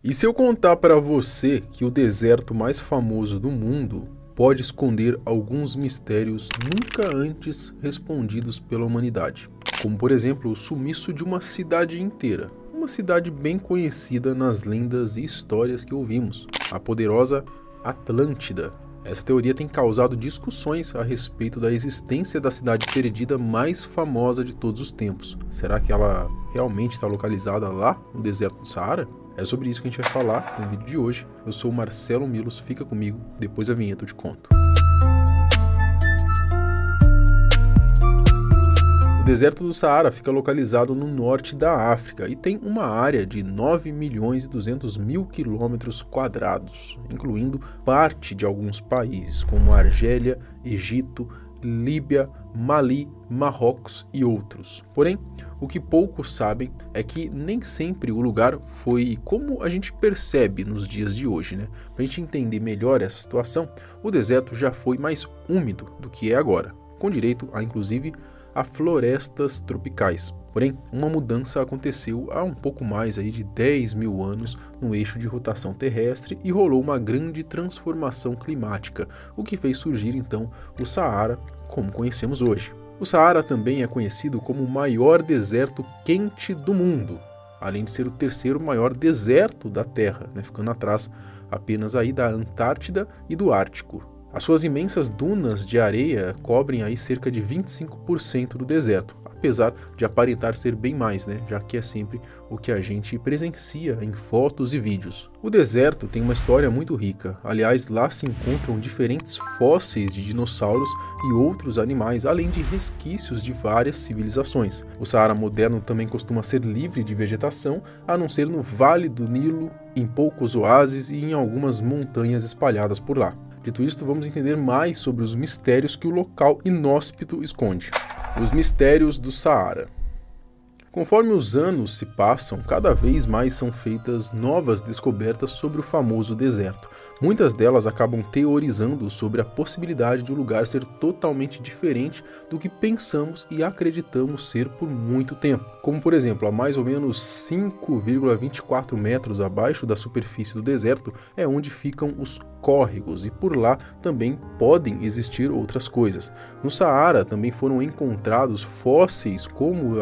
E se eu contar para você que o deserto mais famoso do mundo pode esconder alguns mistérios nunca antes respondidos pela humanidade? Como, por exemplo, o sumiço de uma cidade inteira. Uma cidade bem conhecida nas lendas e histórias que ouvimos. A poderosa Atlântida. Essa teoria tem causado discussões a respeito da existência da cidade perdida mais famosa de todos os tempos. Será que ela realmente está localizada lá no deserto do Saara? É sobre isso que a gente vai falar no vídeo de hoje. Eu sou o Marcelo Milos, fica comigo, depois da vinheta eu te conto. O deserto do Saara fica localizado no norte da África e tem uma área de 9.200.000 km², incluindo parte de alguns países como Argélia, Egito, Líbia, Mali, Marrocos e outros. Porém, o que poucos sabem é que nem sempre o lugar foi como a gente percebe nos dias de hoje, né? Para a gente entender melhor essa situação, o deserto já foi mais úmido do que é agora, com direito a, inclusive, a florestas tropicais. Porém, uma mudança aconteceu há um pouco mais aí de 10 mil anos no eixo de rotação terrestre e rolou uma grande transformação climática, o que fez surgir então o Saara como conhecemos hoje. O Saara também é conhecido como o maior deserto quente do mundo, além de ser o terceiro maior deserto da Terra, né, ficando atrás apenas aí da Antártida e do Ártico. As suas imensas dunas de areia cobrem aí cerca de 25% do deserto, apesar de aparentar ser bem mais, né? Já que é sempre o que a gente presencia em fotos e vídeos. O deserto tem uma história muito rica, aliás, lá se encontram diferentes fósseis de dinossauros e outros animais, além de resquícios de várias civilizações. O Saara moderno também costuma ser livre de vegetação, a não ser no Vale do Nilo, em poucos oásis e em algumas montanhas espalhadas por lá. Dito isto, vamos entender mais sobre os mistérios que o local inóspito esconde. Os mistérios do Saara. Conforme os anos se passam, cada vez mais são feitas novas descobertas sobre o famoso deserto. Muitas delas acabam teorizando sobre a possibilidade de o lugar ser totalmente diferente do que pensamos e acreditamos ser por muito tempo. Como, por exemplo, a mais ou menos 5,24 metros abaixo da superfície do deserto é onde ficam os córregos e por lá também podem existir outras coisas. No Saara também foram encontrados fósseis como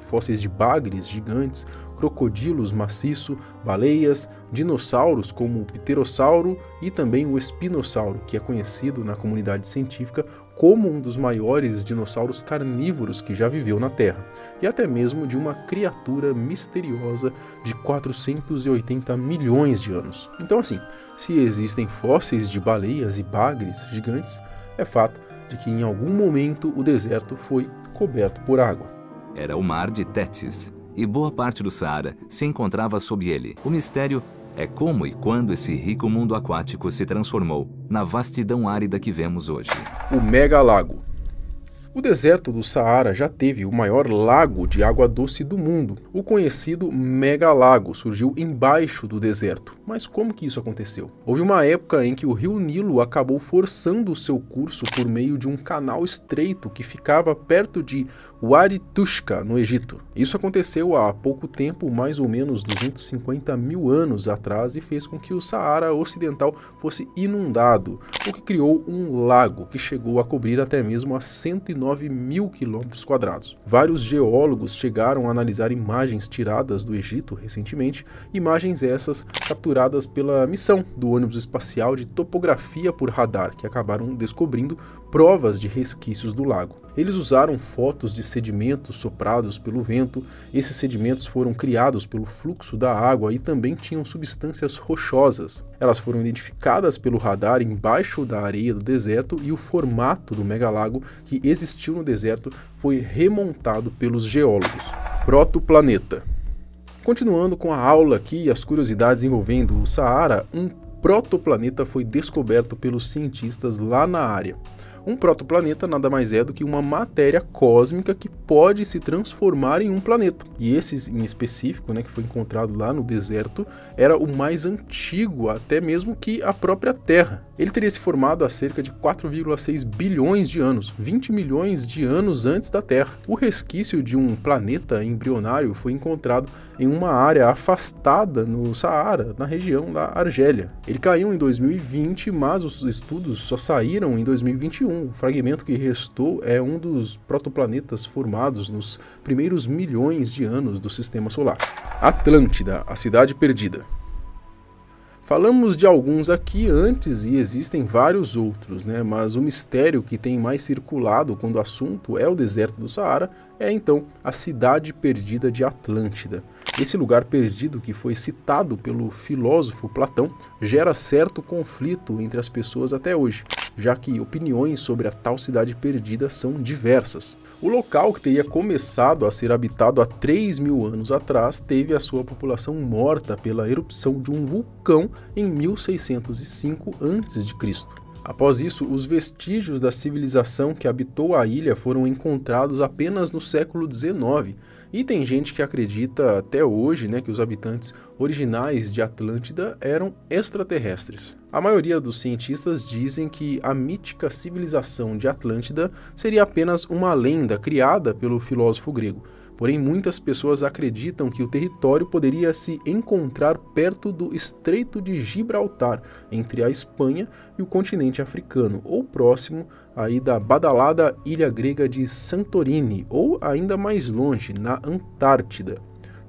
fósseis de bagres gigantes, crocodilos maciço, baleias, dinossauros como o pterossauro e também o espinossauro, que é conhecido na comunidade científica como um dos maiores dinossauros carnívoros que já viveu na Terra, e até mesmo de uma criatura misteriosa de 480 milhões de anos. Então assim, se existem fósseis de baleias e bagres gigantes, é fato de que em algum momento o deserto foi coberto por água. Era o mar de Tétis, e boa parte do Saara se encontrava sob ele. O mistério é como e quando esse rico mundo aquático se transformou na vastidão árida que vemos hoje. O Mega Lago. O deserto do Saara já teve o maior lago de água doce do mundo. O conhecido Mega Lago surgiu embaixo do deserto. Mas como que isso aconteceu? Houve uma época em que o rio Nilo acabou forçando o seu curso por meio de um canal estreito que ficava perto de Wadi Tushka, no Egito. Isso aconteceu há pouco tempo, mais ou menos 250 mil anos atrás, e fez com que o Saara Ocidental fosse inundado, o que criou um lago que chegou a cobrir até mesmo a 109.000 km². Vários geólogos chegaram a analisar imagens tiradas do Egito recentemente, imagens essas capturadas pela missão do ônibus espacial de topografia por radar, que acabaram descobrindo provas de resquícios do lago. Eles usaram fotos de sedimentos soprados pelo vento. Esses sedimentos foram criados pelo fluxo da água e também tinham substâncias rochosas. Elas foram identificadas pelo radar embaixo da areia do deserto e o formato do megalago que existiu no deserto foi remontado pelos geólogos. Protoplaneta. Continuando com a aula aqui e as curiosidades envolvendo o Saara, um protoplaneta foi descoberto pelos cientistas lá na área. Um protoplaneta nada mais é do que uma matéria cósmica que pode se transformar em um planeta. E esse em específico, que foi encontrado lá no deserto, era o mais antigo até mesmo que a própria Terra. Ele teria se formado há cerca de 4,6 bilhões de anos, 20 milhões de anos antes da Terra. O resquício de um planeta embrionário foi encontrado em uma área afastada no Saara, na região da Argélia. Ele caiu em 2020, mas os estudos só saíram em 2021. O fragmento que restou é um dos protoplanetas formados nos primeiros milhões de anos do Sistema Solar. Atlântida, a cidade perdida. Falamos de alguns aqui antes e existem vários outros, mas o mistério que tem mais circulado quando o assunto é o deserto do Saara é então a cidade perdida de Atlântida. Esse lugar perdido que foi citado pelo filósofo Platão gera certo conflito entre as pessoas até hoje, já que opiniões sobre a tal cidade perdida são diversas. O local, que teria começado a ser habitado há 3.000 anos atrás, teve a sua população morta pela erupção de um vulcão em 1605 a.C. Após isso, os vestígios da civilização que habitou a ilha foram encontrados apenas no século XIX, e tem gente que acredita até hoje que os habitantes originais de Atlântida eram extraterrestres. A maioria dos cientistas dizem que a mítica civilização de Atlântida seria apenas uma lenda criada pelo filósofo grego. Porém, muitas pessoas acreditam que o território poderia se encontrar perto do Estreito de Gibraltar, entre a Espanha e o continente africano, ou próximo aí da badalada ilha grega de Santorini, ou ainda mais longe, na Antártida.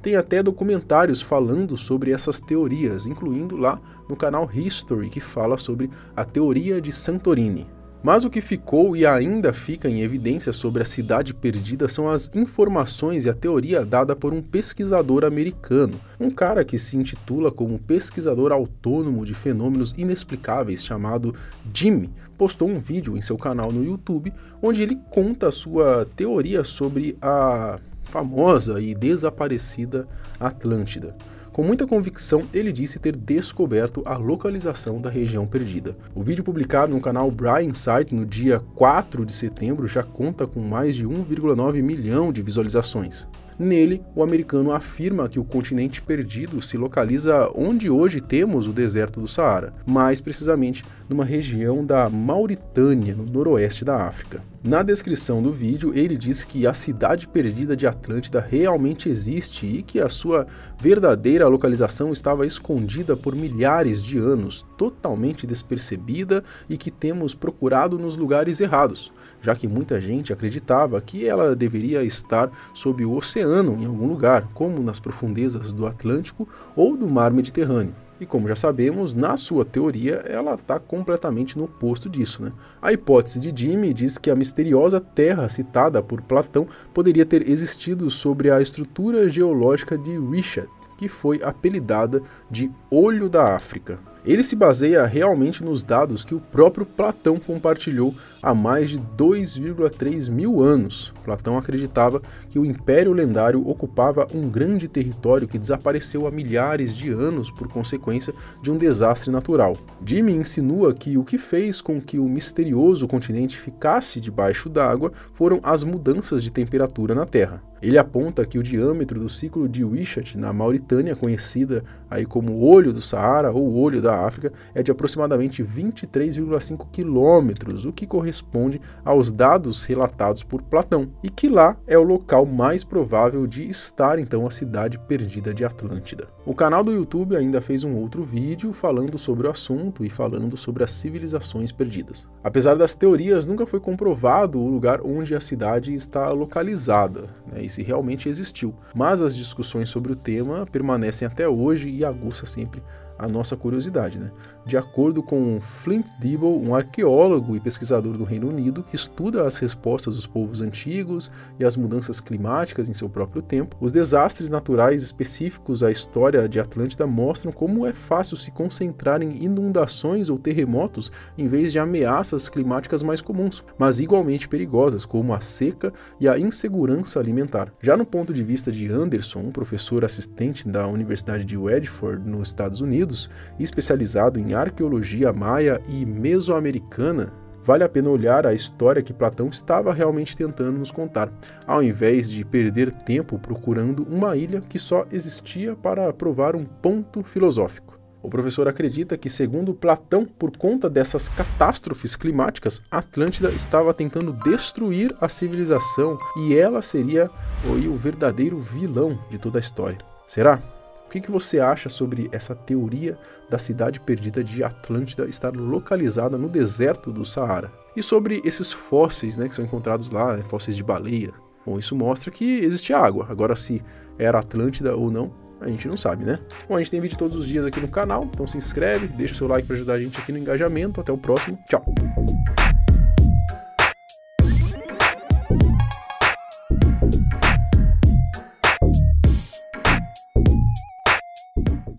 Tem até documentários falando sobre essas teorias, incluindo lá no canal History, que fala sobre a teoria de Santorini. Mas o que ficou e ainda fica em evidência sobre a cidade perdida são as informações e a teoria dada por um pesquisador americano, um cara que se intitula como pesquisador autônomo de fenômenos inexplicáveis chamado Jimmy. Postou um vídeo em seu canal no YouTube onde ele conta a sua teoria sobre a famosa e desaparecida Atlântida. Com muita convicção, ele disse ter descoberto a localização da região perdida. O vídeo publicado no canal Brian Site no dia 4 de setembro já conta com mais de 1,9 milhão de visualizações. Nele, o americano afirma que o continente perdido se localiza onde hoje temos o deserto do Saara, mais precisamente numa região da Mauritânia, no noroeste da África. Na descrição do vídeo, ele diz que a cidade perdida de Atlântida realmente existe e que a sua verdadeira localização estava escondida por milhares de anos, totalmente despercebida e que temos procurado nos lugares errados, já que muita gente acreditava que ela deveria estar sob o oceano em algum lugar, como nas profundezas do Atlântico ou do Mar Mediterrâneo. E como já sabemos, na sua teoria, ela está completamente no oposto disso. A hipótese de Jimmy diz que a misteriosa terra citada por Platão poderia ter existido sobre a estrutura geológica de Richat, que foi apelidada de Olho da África. Ele se baseia realmente nos dados que o próprio Platão compartilhou há mais de 2,3 mil anos. Platão acreditava que o Império Lendário ocupava um grande território que desapareceu há milhares de anos por consequência de um desastre natural. Jimmy insinua que o que fez com que o misterioso continente ficasse debaixo d'água foram as mudanças de temperatura na Terra. Ele aponta que o diâmetro do ciclo de Richat na Mauritânia, conhecida aí como Olho do Saara ou Olho da África, é de aproximadamente 23,5 quilômetros, o que corresponde aos dados relatados por Platão, e que lá é o local mais provável de estar então a cidade perdida de Atlântida. O canal do YouTube ainda fez um outro vídeo falando sobre o assunto e falando sobre as civilizações perdidas. Apesar das teorias, nunca foi comprovado o lugar onde a cidade está localizada, e se realmente existiu, mas as discussões sobre o tema permanecem até hoje e aguçam sempre a nossa curiosidade. De acordo com Flint Dibble, um arqueólogo e pesquisador do Reino Unido que estuda as respostas dos povos antigos e as mudanças climáticas em seu próprio tempo, os desastres naturais específicos à história de Atlântida mostram como é fácil se concentrar em inundações ou terremotos em vez de ameaças climáticas mais comuns, mas igualmente perigosas, como a seca e a insegurança alimentar. Já no ponto de vista de Anderson, um professor assistente da Universidade de Radford, nos Estados Unidos, especializado em arqueologia maia e mesoamericana, vale a pena olhar a história que Platão estava realmente tentando nos contar, ao invés de perder tempo procurando uma ilha que só existia para provar um ponto filosófico. O professor acredita que, segundo Platão, por conta dessas catástrofes climáticas, Atlântida estava tentando destruir a civilização e ela seria o verdadeiro vilão de toda a história. Será? O que você acha sobre essa teoria da cidade perdida de Atlântida estar localizada no deserto do Saara? E sobre esses fósseis, que são encontrados lá, fósseis de baleia? Bom, isso mostra que existe água. Agora, se era Atlântida ou não, a gente não sabe, né? Bom, a gente tem vídeo todos os dias aqui no canal, então se inscreve, deixa o seu like para ajudar a gente aqui no engajamento. Até o próximo. Tchau!